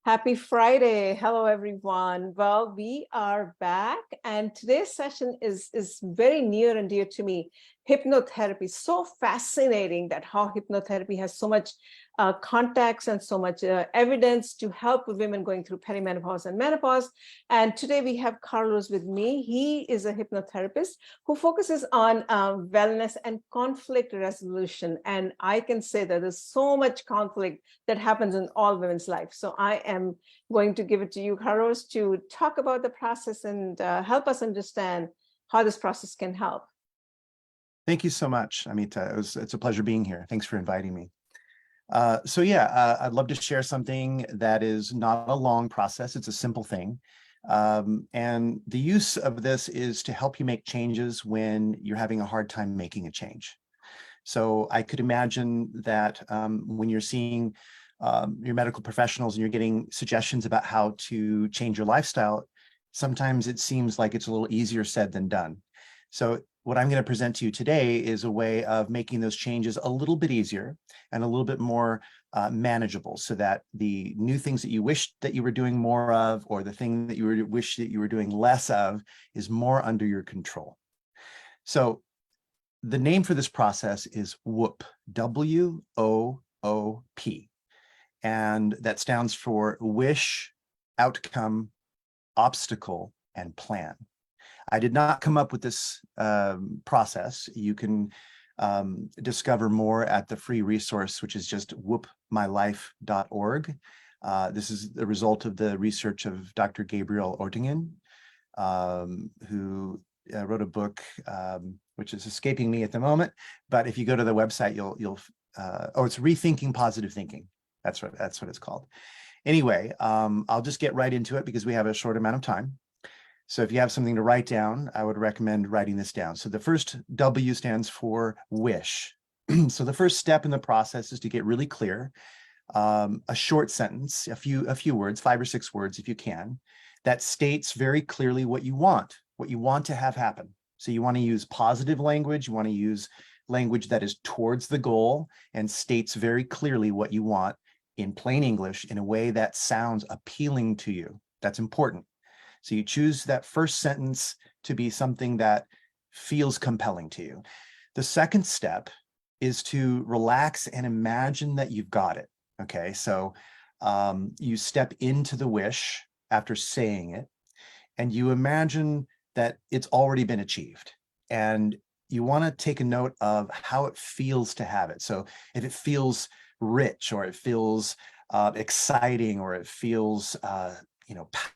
Happy Friday. Hello, everyone. Well, we are back, and today's session is very near and dear to me. Hypnotherapy. So fascinating that how hypnotherapy has so much context and so much evidence to help women going through perimenopause and menopause. And today we have Carlos with me. He is a hypnotherapist who focuses on wellness and conflict resolution. And I can say that there's so much conflict that happens in all women's life. So I am going to give it to you, Carlos, to talk about the process and help us understand how this process can help. Thank you so much, Amita. It's a pleasure being here. Thanks for inviting me. I'd love to share something that is not a long process. It's a simple thing. And the use of this is to help you make changes when you're having a hard time making a change. So I could imagine that when you're seeing your medical professionals and you're getting suggestions about how to change your lifestyle, sometimes it seems like it's a little easier said than done. So what I'm going to present to you today is a way of making those changes a little bit easier and a little bit more manageable, so that the new things that you wish that you were doing more of, or the thing that you wish that you were doing less of, is more under your control. So the name for this process is WOOP, WOOP, and that stands for Wish, Outcome, Obstacle, and Plan. I did not come up with this process. You can discover more at the free resource, which is just whoopmylife.org. This is the result of the research of Dr. Gabriel Oettingen, who wrote a book, which is escaping me at the moment. But if you go to the website, it's Rethinking Positive Thinking. That's what it's called. Anyway, I'll just get right into it because we have a short amount of time. So if you have something to write down, I would recommend writing this down. So the first W stands for wish. So the first step in the process is to get really clear, a short sentence, a few words, 5 or 6 words if you can, that states very clearly what you want to have happen. So you want to use positive language. You want to use language that is towards the goal and states very clearly what you want in plain English in a way that sounds appealing to you. That's important. So you choose that first sentence to be something that feels compelling to you. The second step is to relax and imagine that you've got it. Okay, so you step into the wish after saying it, and you imagine that it's already been achieved. And you want to take a note of how it feels to have it. So if it feels rich, or it feels exciting, or it feels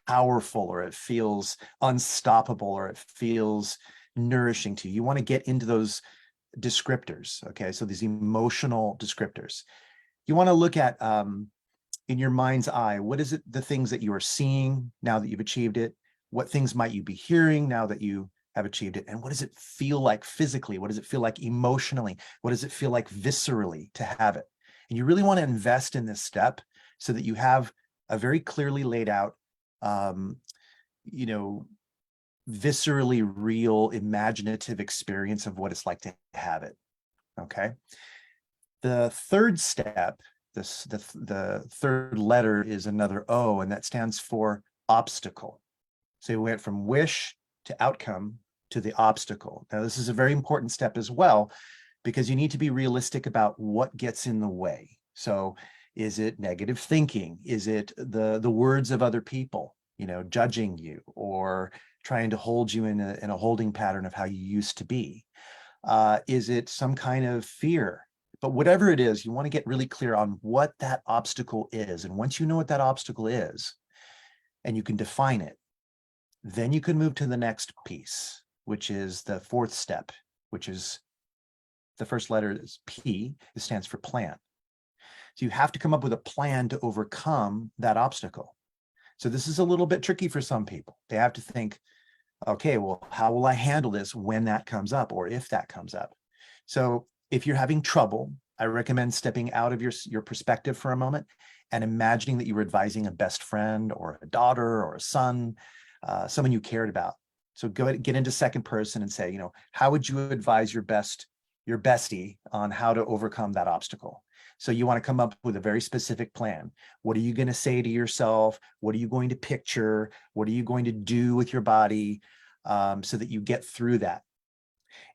powerful, or it feels unstoppable, or it feels nourishing to you. You want to get into those descriptors, okay? So these emotional descriptors. You want to look at, in your mind's eye, what is it, the things that you are seeing now that you've achieved it? What things might you be hearing now that you have achieved it? And what does it feel like physically? What does it feel like emotionally? What does it feel like viscerally to have it? And you really want to invest in this step so that you have a very clearly laid out, viscerally real, imaginative experience of what it's like to have it. Okay. The third step, the third letter is another O, and that stands for obstacle. So you went from wish to outcome to the obstacle. Now, this is a very important step as well, because you need to be realistic about what gets in the way. So is it negative thinking? Is it the words of other people, judging you or trying to hold you in a holding pattern of how you used to be? Is it some kind of fear? But whatever it is, you want to get really clear on what that obstacle is. And once you know what that obstacle is and you can define it, then you can move to the next piece, which is the fourth step, which is the first letter is P. It stands for plan. So you have to come up with a plan to overcome that obstacle. So this is a little bit tricky for some people. They have to think, okay, well, how will I handle this when that comes up, or if that comes up? So if you're having trouble, I recommend stepping out of your perspective for a moment and imagining that you were advising a best friend or a daughter or a son, someone you cared about. So go ahead, get into second person and say, how would you advise your bestie on how to overcome that obstacle? So you want to come up with a very specific plan. What are you going to say to yourself? What are you going to picture? What are you going to do with your body, so that you get through that?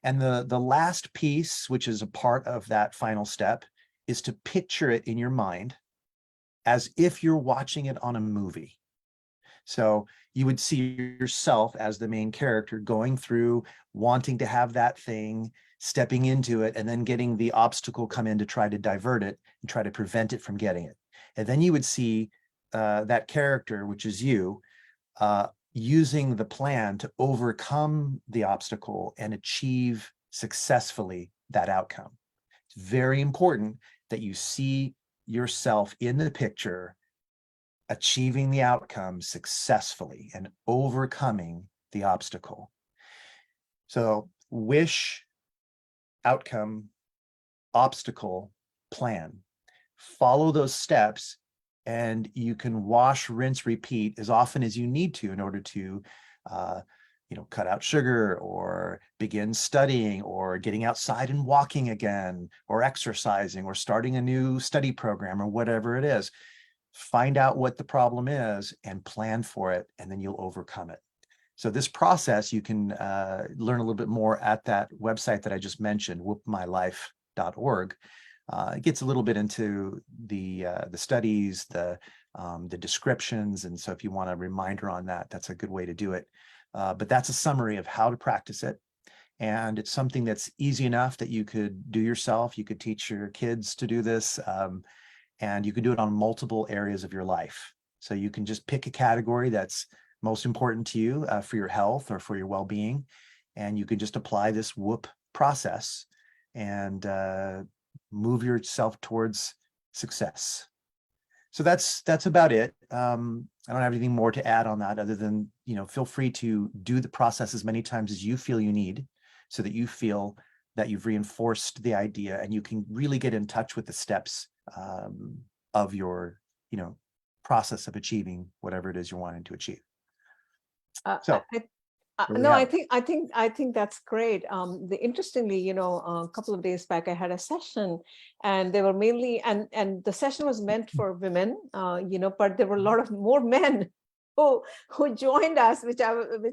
And the last piece, which is a part of that final step, is to picture it in your mind as if you're watching it on a movie. So you would see yourself as the main character going through, wanting to have that thing, stepping into it, and then getting the obstacle come in to try to divert it and try to prevent it from getting it. And then you would see that character, which is you, using the plan to overcome the obstacle and achieve successfully that outcome. It's very important that you see yourself in the picture achieving the outcome successfully and overcoming the obstacle. So wish, outcome, obstacle, plan. Follow those steps, and you can wash, rinse, repeat as often as you need to in order to cut out sugar, or begin studying, or getting outside and walking again, or exercising, or starting a new study program, or whatever it is. Find out what the problem is and plan for it, and then you'll overcome it. So this process, you can learn a little bit more at that website that I just mentioned, whoopmylife.org. It gets a little bit into the studies, the descriptions, and so if you want a reminder on that, that's a good way to do it. But that's a summary of how to practice it. And it's something that's easy enough that you could do yourself. You could teach your kids to do this, and you can do it on multiple areas of your life. So you can just pick a category that's most important to you for your health or for your well-being, and you can just apply this whoop process and move yourself towards success. So that's about it. I don't have anything more to add on that, other than, feel free to do the process as many times as you feel you need, so that you feel that you've reinforced the idea and you can really get in touch with the steps of your, process of achieving whatever it is you're wanting to achieve. So there we No, have I think that's great. Interestingly, a couple of days back, I had a session, and they were mainly, and the session was meant for women, but there were a lot of more men who joined us, which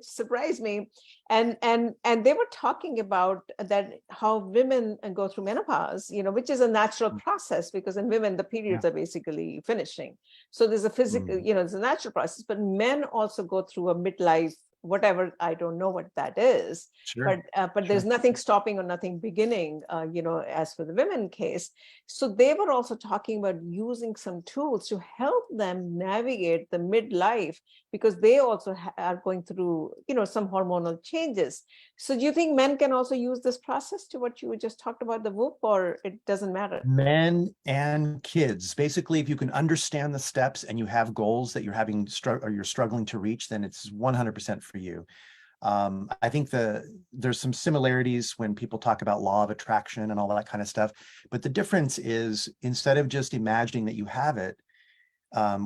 surprised me, and they were talking about that, how women go through menopause, which is a natural process, because in women the periods are basically finishing. So there's a physical, there's a natural process, but men also go through a midlife, whatever, I don't know what that is, Sure. but there's nothing stopping or nothing beginning, as for the women case. So they were also talking about using some tools to help them navigate the midlife, because they also are going through, some hormonal changes. So do you think men can also use this process to what you just talked about, the whoop, or it doesn't matter? Men and kids. Basically, if you can understand the steps and you have goals that you're struggling to reach, then it's 100% for you. I think there's some similarities when people talk about law of attraction and all that kind of stuff. But the difference is, instead of just imagining that you have it,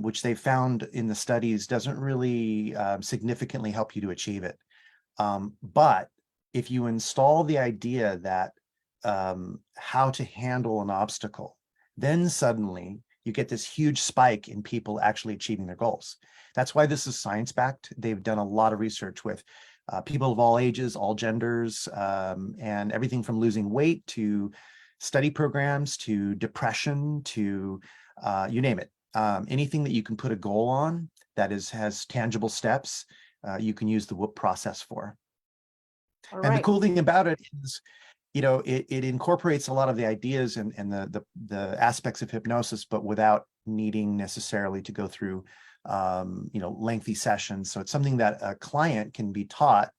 which they found in the studies doesn't really significantly help you to achieve it. But if you install the idea that how to handle an obstacle, then suddenly you get this huge spike in people actually achieving their goals. That's why this is science-backed. They've done a lot of research with people of all ages, all genders, and everything from losing weight to study programs to depression to you name it. Anything that you can put a goal on that has tangible steps, you can use the whoop process for. All And the right. cool thing about it is, it incorporates a lot of the ideas and the aspects of hypnosis, but without needing necessarily to go through lengthy sessions. So it's something that a client can be taught,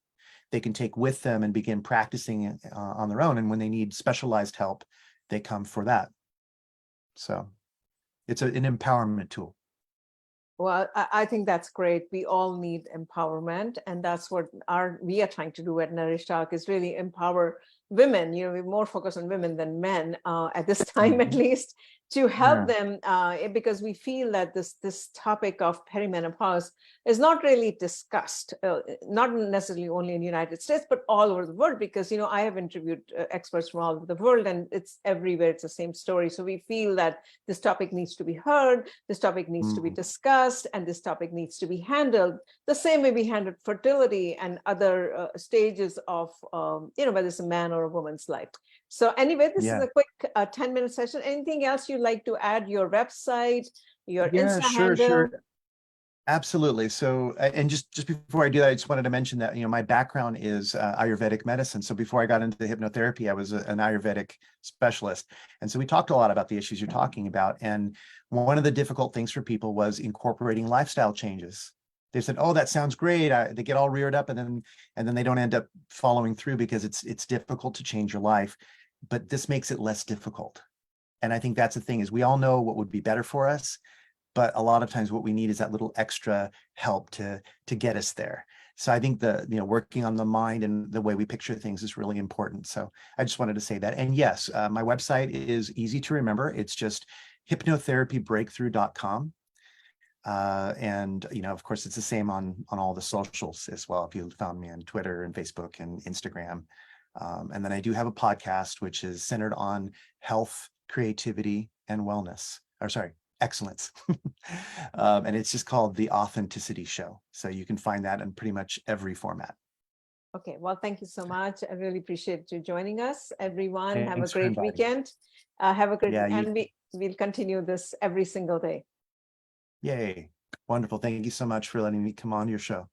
they can take with them and begin practicing on their own. And when they need specialized help, they come for that. So it's an empowerment tool. Well, I think that's great. We all need empowerment, and that's what we are trying to do at Nourish Talk, is really empower women. We're more focused on women than men at this time, at least. to help Yeah. them, because we feel that this topic of perimenopause is not really discussed, not necessarily only in the United States, but all over the world. Because I have interviewed experts from all over the world, and it's everywhere. It's the same story. So we feel that this topic needs to be heard, this topic needs to be discussed, and this topic needs to be handled the same way we handled fertility and other stages of, whether it's a man or a woman's life. So anyway, this is Yeah. a quick 10-minute session. Anything else you'd like to add? Your website, your Yeah, Insta sure, handle? sure. Absolutely. So, and just before I do that, I just wanted to mention that, my background is Ayurvedic medicine. So before I got into hypnotherapy, I was an Ayurvedic specialist. And so we talked a lot about the issues you're talking about. And one of the difficult things for people was incorporating lifestyle changes. They said, "Oh, that sounds great." They get all reared up, and then they don't end up following through because it's difficult to change your life. But this makes it less difficult. And I think that's the thing, is we all know what would be better for us, but a lot of times what we need is that little extra help to get us there. So I think working on the mind and the way we picture things is really important. So I just wanted to say that. And yes, my website is easy to remember. It's just hypnotherapiebreakthrough.com. And of course, it's the same on all the socials as well. If you found me on Twitter and Facebook and Instagram. And then I do have a podcast, which is centered on health, creativity, and wellness. Or sorry, excellence. And it's just called The Authenticity Show. So you can find that in pretty much every format. Okay, well, thank you so much. I really appreciate you joining us, everyone. Have a Thanks for great inviting me. weekend. Have a great Yeah, you, weekend. We'll continue this every single day. yay. Wonderful. Thank you so much for letting me come on your show.